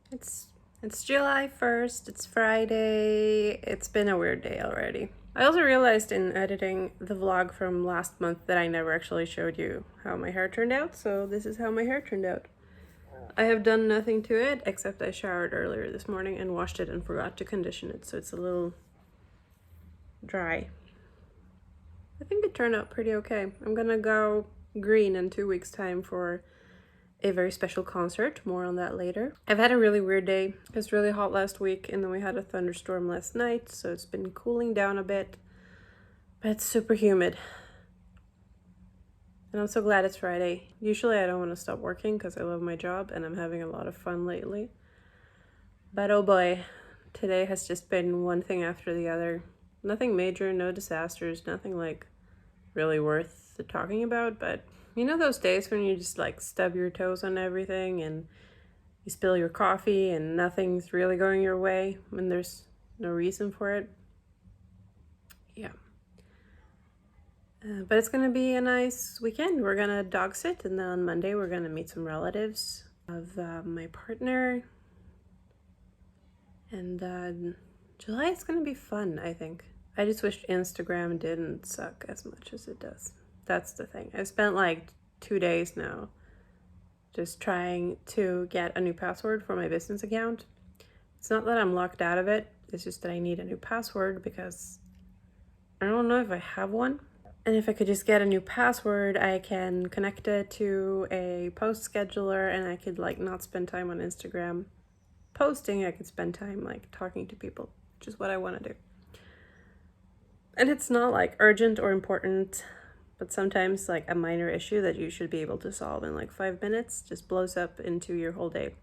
It's it's July 1st, it's Friday. It's been a weird day already. I also realized in editing the vlog from last month that I never actually showed you how my hair turned out, so this is how my hair turned out. I have done nothing to it except I showered earlier this morning and washed it and forgot to condition it, so it's a little dry. I think it turned out pretty okay. I'm gonna go green in 2 weeks' time for a very special concert. More on that later. I've had a really weird day. It was really hot last week and then we had a thunderstorm last night, so it's been cooling down a bit, but it's super humid. And I'm so glad it's Friday. Usually I don't want to stop working because I love my job and I'm having a lot of fun lately. But oh boy, today has just been one thing after the other. Nothing major, no disasters, nothing like really worth talking about, but you know those days when you just like stub your toes on everything and you spill your coffee and nothing's really going your way when there's no reason for it? Yeah. But it's gonna be a nice weekend. We're gonna dog sit and then on Monday we're gonna meet some relatives of my partner. And July is gonna be fun, I think. I just wish Instagram didn't suck as much as it does. That's the thing. I've spent like 2 days now just trying to get a new password for my business account. It's not that I'm locked out of it, it's just that I need a new password because I don't know if I have one. And if I could just get a new password, I can connect it to a post scheduler and I could like not spend time on Instagram posting. I could spend time like talking to people, which is what I want to do. And it's not like urgent or important, but sometimes like a minor issue that you should be able to solve in like 5 minutes just blows up into your whole day.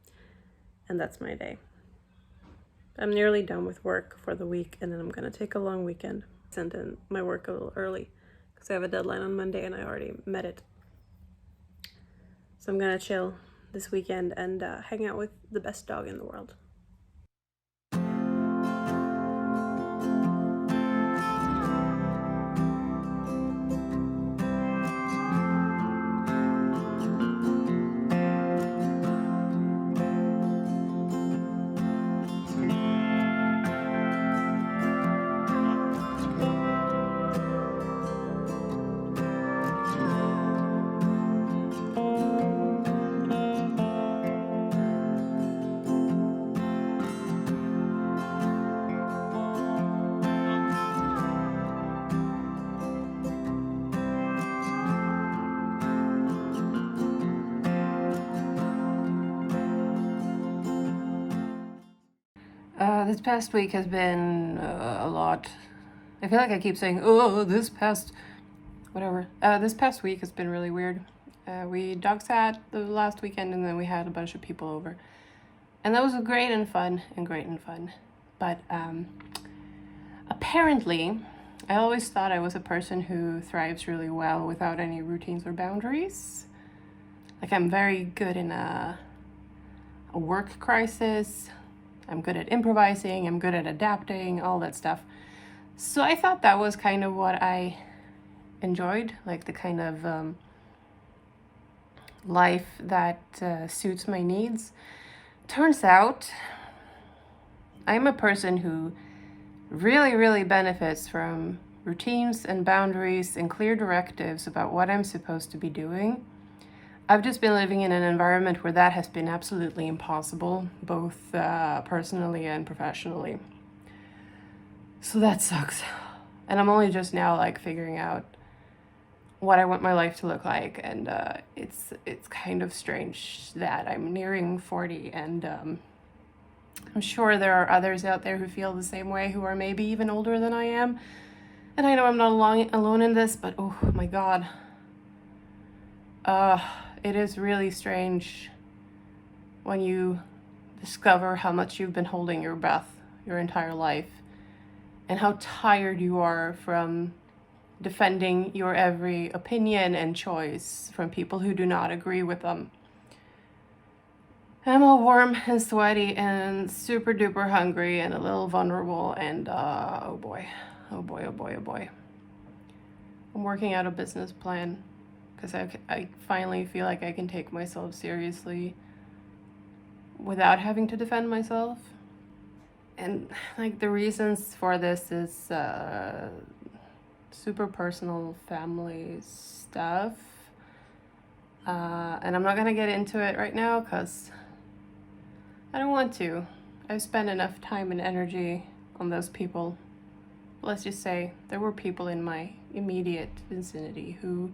And that's my day. I'm nearly done with work for the week and then I'm gonna take a long weekend. Send in my work a little early because I have a deadline on Monday and I already met it. So I'm gonna chill this weekend and hang out with the best dog in the world. This past week has been a lot. I feel like I keep saying, oh, this past week has been really weird. We dog sat the last weekend and then we had a bunch of people over. And that was great and fun. But apparently, I always thought I was a person who thrives really well without any routines or boundaries. Like I'm very good in a work crisis. I'm good at improvising, I'm good at adapting, all that stuff. So I thought that was kind of what I enjoyed, like the kind of life that suits my needs. Turns out, I'm a person who really, really benefits from routines and boundaries and clear directives about what I'm supposed to be doing. I've just been living in an environment where that has been absolutely impossible, both personally and professionally. So that sucks. And I'm only just now like figuring out what I want my life to look like, and it's kind of strange that I'm nearing 40, and I'm sure there are others out there who feel the same way, who are maybe even older than I am. And I know I'm not alone in this, but oh my god. It is really strange when you discover how much you've been holding your breath your entire life and how tired you are from defending your every opinion and choice from people who do not agree with them. I'm all warm and sweaty and super duper hungry and a little vulnerable, and oh boy. I'm working out a business plan, 'cause because I finally feel like I can take myself seriously. without having to defend myself. And like the reasons for this is super personal family stuff. And I'm not gonna get into it right now because I don't want to. I've spent enough time and energy on those people. Let's just say there were people in my immediate vicinity who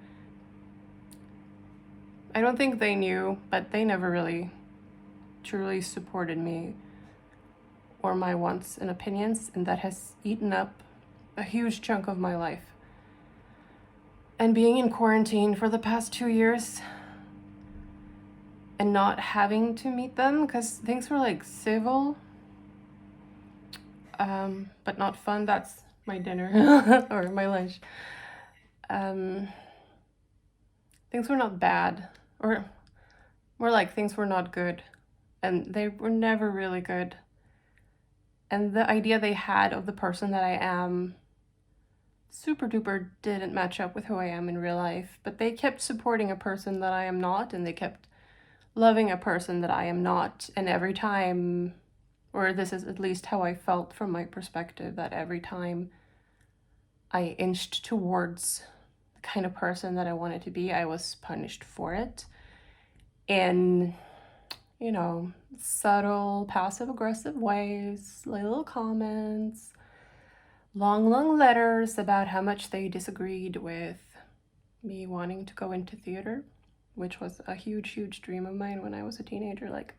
I don't think they knew, but they never really truly supported me or my wants and opinions, and that has eaten up a huge chunk of my life. And being in quarantine for the past 2 years and not having to meet them because things were like civil, but not fun. That's my dinner or my lunch. Things were not bad, or more like things were not good, and they were never really good. And the idea they had of the person that I am super duper didn't match up with who I am in real life, but they kept supporting a person that I am not, and they kept loving a person that I am not. And every time, or this is at least how I felt from my perspective, that every time I inched towards the kind of person that I wanted to be, I was punished for it. In, you know, subtle, passive-aggressive ways, little comments, long letters about how much they disagreed with me wanting to go into theater, which was a huge dream of mine when I was a teenager. Like,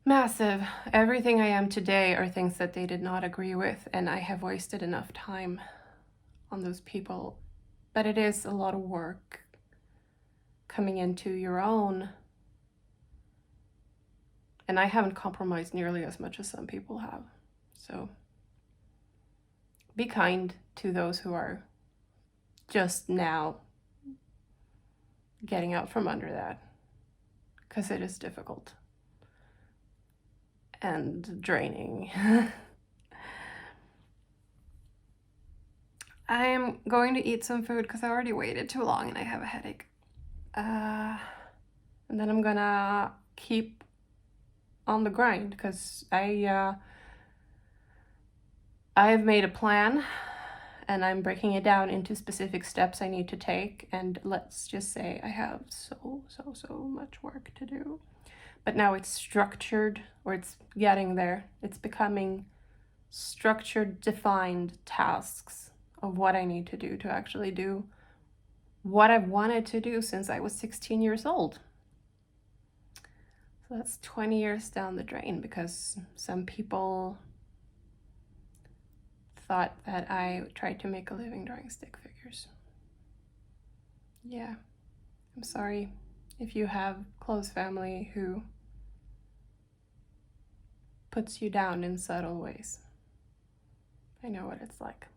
massive. Everything I am today are things that they did not agree with, and I have wasted enough time on those people. But it is a lot of work coming into your own. And I haven't compromised nearly as much as some people have. So be kind to those who are just now getting out from under that, because it is difficult and draining. I am going to eat some food because I already waited too long and I have a headache. And then I'm gonna keep on the grind because I've made a plan and I'm breaking it down into specific steps I need to take. And let's just say I have so much work to do. But now it's structured, or it's getting there. It's becoming structured, defined tasks of what I need to do to actually do what I've wanted to do since I was 16 years old. So that's 20 years down the drain, because some people thought that I tried to make a living drawing stick figures. Yeah, I'm sorry if you have close family who puts you down in subtle ways. I know what it's like.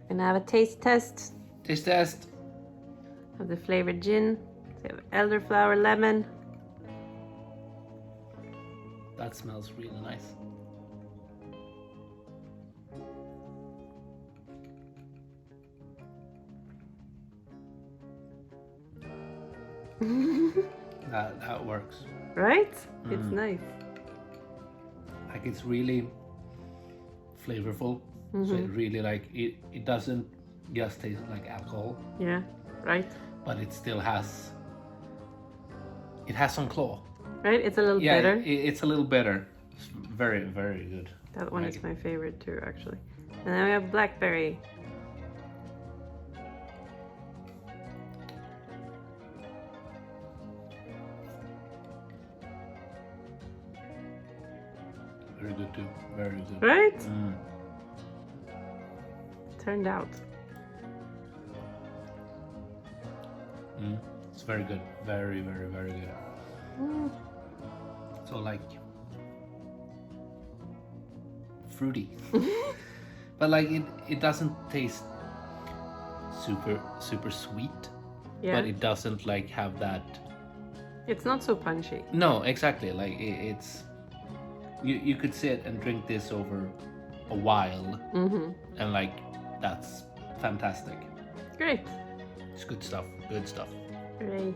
Gonna have a taste test. Taste test. Of the flavored gin. So you have elderflower, lemon. That smells really nice. that works. Right? It's nice. Like, it's really flavorful. So it really, like, it doesn't just taste like alcohol. Yeah, right. But it still has some claw. Right? It's a little bitter. It's a little bitter. It's very good. That one is my favorite too, actually. And then we have blackberry. Very good too. Very good. Right? Turned out. It's very good. Very good. So, like, fruity. But like, it doesn't taste super sweet. Yeah. but it doesn't like have that. It's not so punchy. No, exactly. Like it's you could sit and drink this over a while, and like that's fantastic. Great. It's good stuff. Good stuff. Great.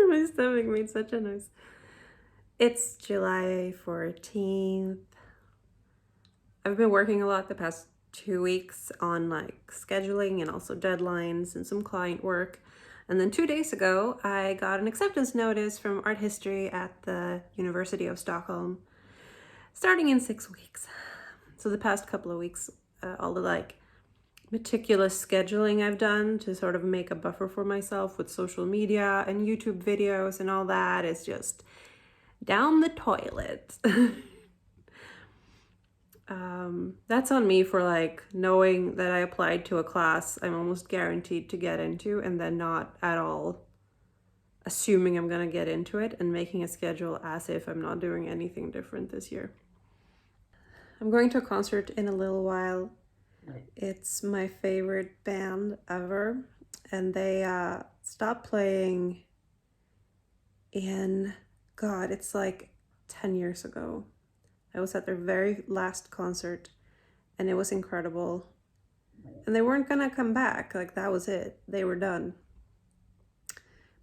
My stomach made such a noise. It's July 14th. I've been working a lot the past 2 weeks on like scheduling and also deadlines and some client work. And then 2 days ago, I got an acceptance notice from art history at the University of Stockholm, starting in 6 weeks. So the past couple of weeks, all the like meticulous scheduling I've done to sort of make a buffer for myself with social media and YouTube videos and all that is just down the toilet. That's on me for like knowing that I applied to a class I'm almost guaranteed to get into and then not at all assuming I'm gonna get into it and making a schedule as if I'm not doing anything different this year. I'm going to a concert in a little while. It's my favorite band ever, and they stopped playing in, God, it's like 10 years ago. I was at their very last concert, and it was incredible. And they weren't gonna come back, like that was it. They were done.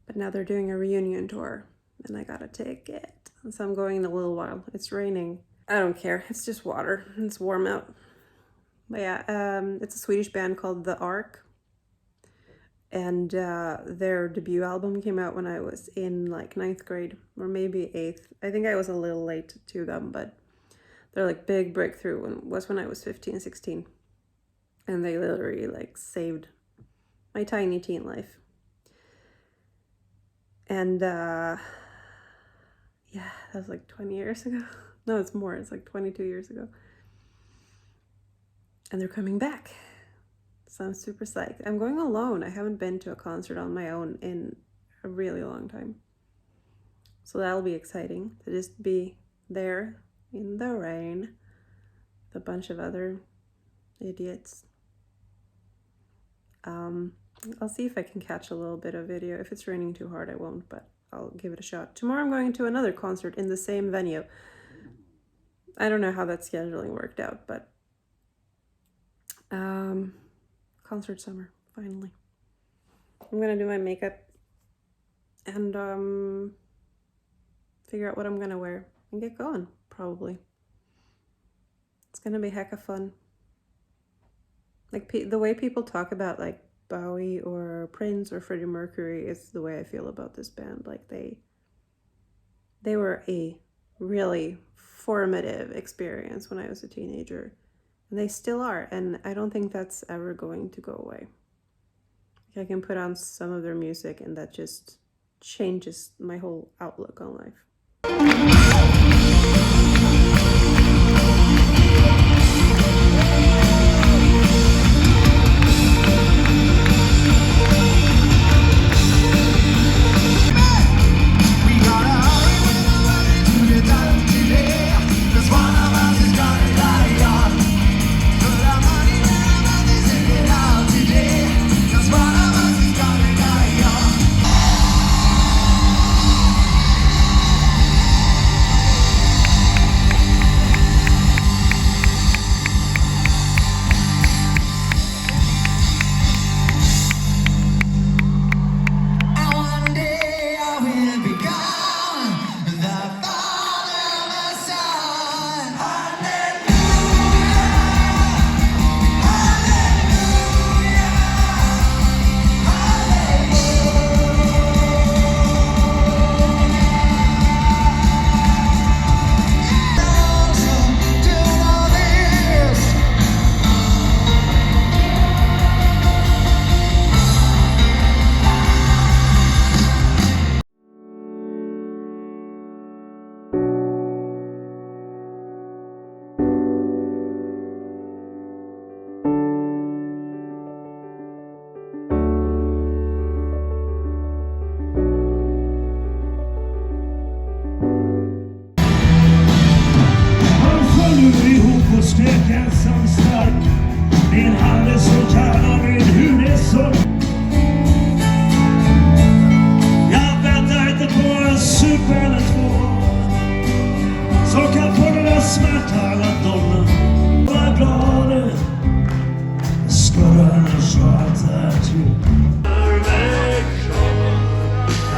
But now they're doing a reunion tour, and I got a ticket. So I'm going in a little while. It's raining. I don't care, it's just water. It's warm out. But yeah, it's a Swedish band called The Ark, and their debut album came out when I was in like 9th grade or maybe 8th. I think I was a little late to them, but their like big breakthrough was when I was 15, 16, and they literally like saved my tiny teen life. And yeah, that was like 20 years ago. No, it's more. It's like 22 years ago. And they're coming back. So I'm super psyched. I'm going alone. I haven't been to a concert on my own in a really long time. So that'll be exciting to just be there in the rain with a bunch of other idiots. I'll see if I can catch a little bit of video. If it's raining too hard, I won't, but I'll give it a shot. Tomorrow I'm going to another concert in the same venue. I don't know how that scheduling worked out, but concert summer, finally. I'm gonna do my makeup and figure out what I'm gonna wear and get going, probably. It's gonna be hecka fun. Like the way people talk about like Bowie or Prince or Freddie Mercury is the way I feel about this band. Like they were a really formative experience when I was a teenager. And they still are, and I don't think that's ever going to go away. I can put on some of their music and that just changes my whole outlook on life.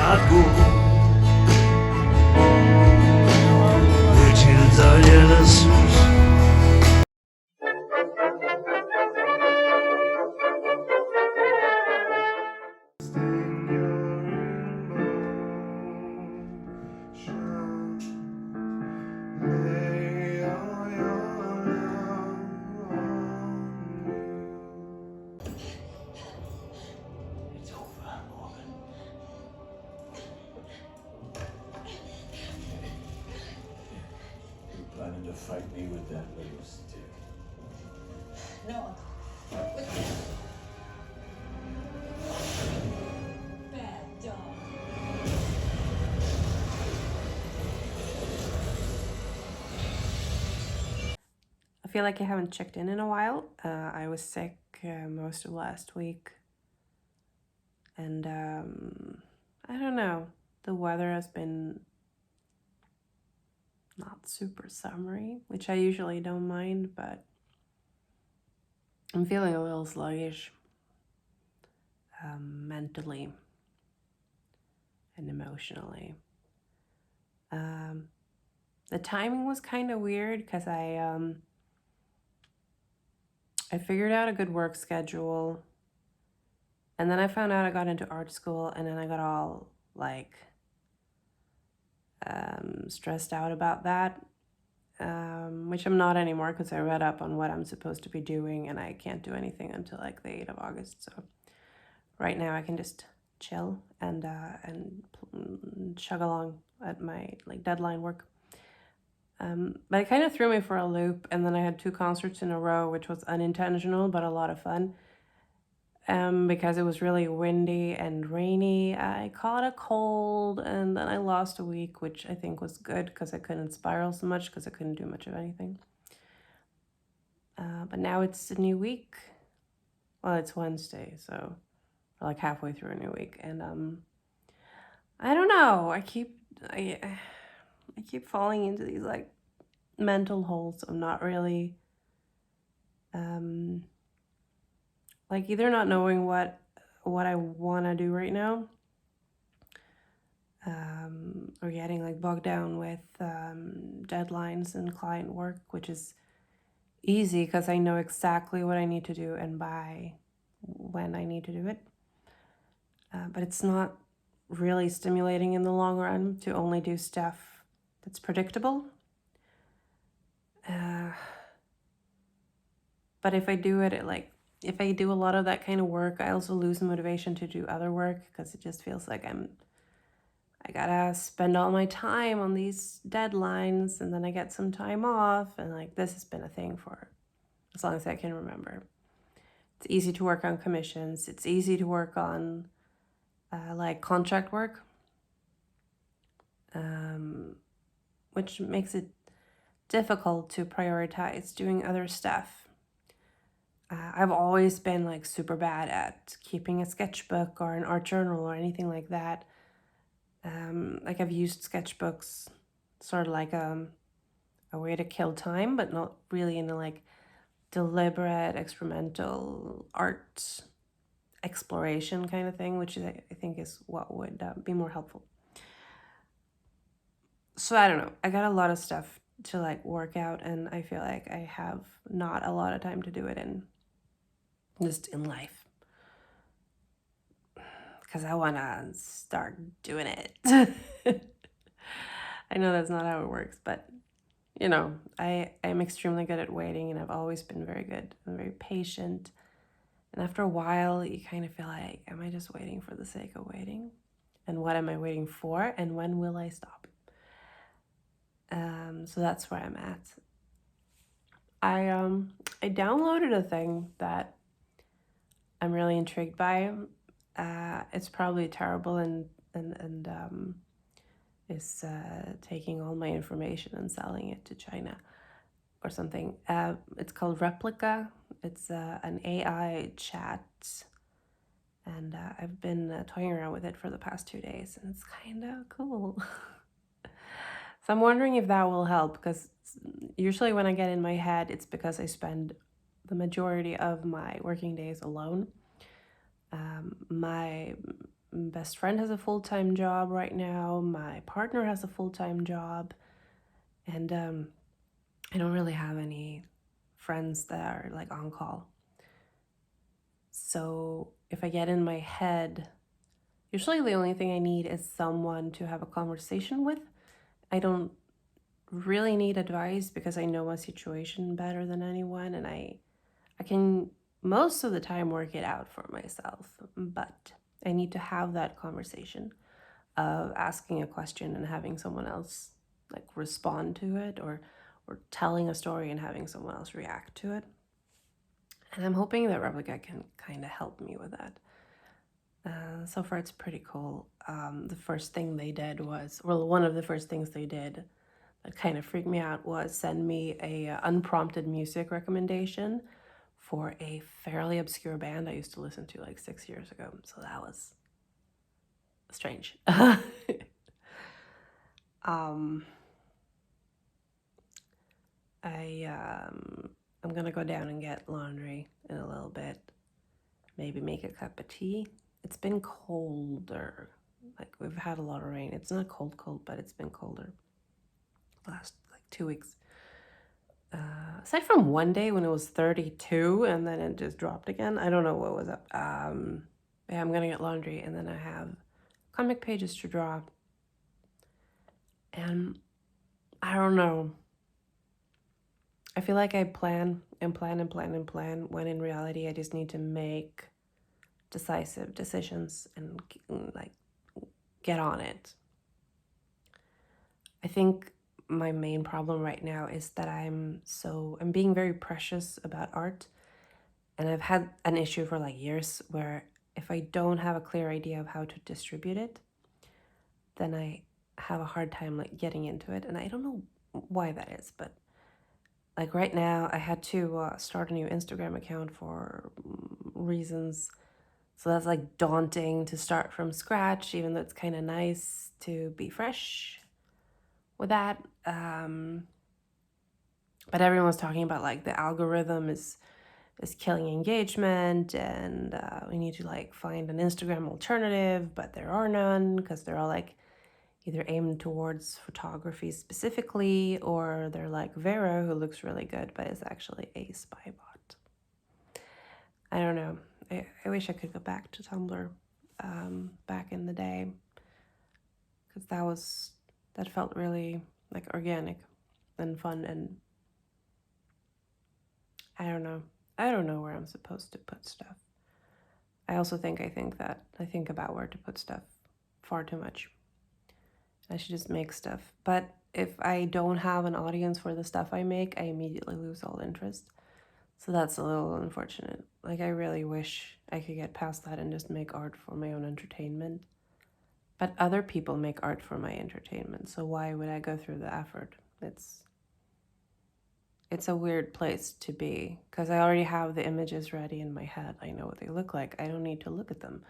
att gå. Ner till dagens hus. It's over, Morgan. You planning to fight me with that little stick? No. Bad dog. I feel like I haven't checked in a while. I was sick most of last week. And I don't know. The weather has been not super summery, which I usually don't mind, but I'm feeling a little sluggish mentally and emotionally. The timing was kind of weird because I figured out a good work schedule, and then I found out I got into art school, and then I got all like stressed out about that, which I'm not anymore because I read up on what I'm supposed to be doing, and I can't do anything until like the 8th of August. So right now I can just chill and chug along at my like deadline work. But it kind of threw me for a loop, and then I had 2 concerts in a row, which was unintentional but a lot of fun. Because it was really windy and rainy, I caught a cold, and then I lost a week, which I think was good because I couldn't spiral so much because I couldn't do much of anything. But now it's a new week. Well, it's Wednesday, so we're like halfway through a new week, and I don't know. I keep falling into these like mental holes of not really like either not knowing what I want to do right now, or getting like bogged down with deadlines and client work, which is easy because I know exactly what I need to do and by when I need to do it. But it's not really stimulating in the long run to only do stuff that's predictable. But if I do it, if I do a lot of that kind of work, I also lose the motivation to do other work because it just feels like I gotta spend all my time on these deadlines, and then I get some time off, and like this has been a thing for as long as I can remember. It's easy to work on commissions. It's easy to work on like contract work, which makes it difficult to prioritize doing other stuff. I've always been like super bad at keeping a sketchbook or an art journal or anything like that. Like I've used sketchbooks sort of like a way to kill time, but not really in a like deliberate experimental art exploration kind of thing, which I think is what would be more helpful. So I don't know. I got a lot of stuff to like work out, and I feel like I have not a lot of time to do it in life. Because I want to start doing it. I know that's not how it works, but you know, I'm extremely good at waiting, and I've always been very good and very patient. And after a while, you kind of feel like, am I just waiting for the sake of waiting? And what am I waiting for? And when will I stop? So that's where I'm at. I downloaded a thing that I'm really intrigued by. It's probably terrible and is taking all my information and selling it to China or something. It's called Replica. It's an AI chat, and I've been toying around with it for the past 2 days, and it's kind of cool. So I'm wondering if that will help, because usually when I get in my head, it's because I spend the majority of my working days alone. My best friend has a full-time job right now. My partner has a full-time job. And I don't really have any friends that are like on call. So if I get in my head, usually the only thing I need is someone to have a conversation with. I don't really need advice because I know my situation better than anyone, and I can most of the time work it out for myself. But I need to have that conversation of asking a question and having someone else like respond to it, or telling a story and having someone else react to it. And I'm hoping that Replica can kind of help me with that. So far, it's pretty cool. The first thing they did was, well, one of the first things they did that kind of freaked me out was send me a unprompted music recommendation for a fairly obscure band I used to listen to like 6 years ago. So that was strange. I'm gonna go down and get laundry in a little bit. Maybe make a cup of tea. It's been colder. Like, we've had a lot of rain. It's not cold, but it's been colder the last like 2 weeks. Aside from one day when it was 32 and then it just dropped again. I don't know what was up. Yeah, I'm gonna get laundry, and then I have comic pages to draw. And I don't know. I feel like I plan and plan and plan and plan, when in reality I just need to make decisive decisions and like get on it. I think my main problem right now is that I'm being very precious about art, and I've had an issue for like years where if I don't have a clear idea of how to distribute it, then I have a hard time like getting into it, and I don't know why that is, but like right now I had to start a new Instagram account for reasons. So that's like daunting to start from scratch, even though it's kind of nice to be fresh with that. But everyone was talking about like the algorithm is killing engagement, and we need to like find an Instagram alternative, but there are none because they're all like either aimed towards photography specifically, or they're like Vera, who looks really good but is actually a spy bot. I don't know. I wish I could go back to Tumblr back in the day, because that felt really like organic and fun, and I don't know where I'm supposed to put stuff. I think about where to put stuff far too much. I should just make stuff. But if I don't have an audience for the stuff I make, I immediately lose all interest. So that's a little unfortunate. Like, I really wish I could get past that and just make art for my own entertainment. But other people make art for my entertainment, so why would I go through the effort? It's a weird place to be, because I already have the images ready in my head. I know what they look like. I don't need to look at them.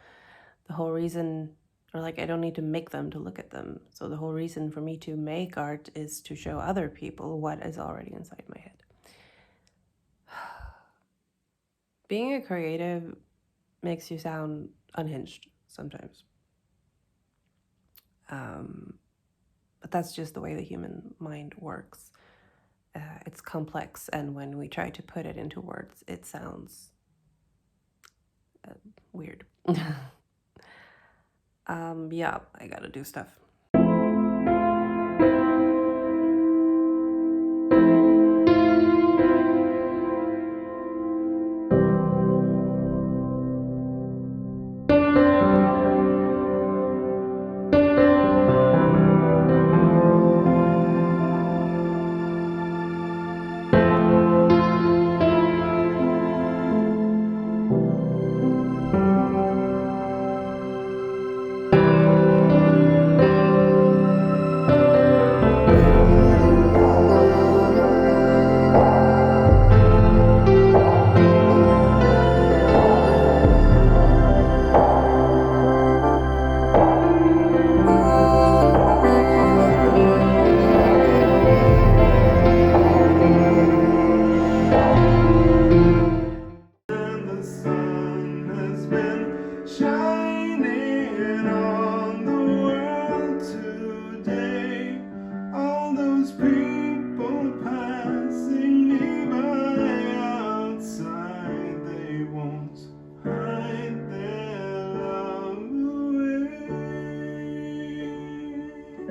The whole reason, or like I don't need to make them to look at them. So the whole reason for me to make art is to show other people what is already inside my head. Being a creative makes you sound unhinged sometimes. But that's just the way the human mind works. It's complex, and when we try to put it into words, it sounds weird. Yeah, I gotta do stuff.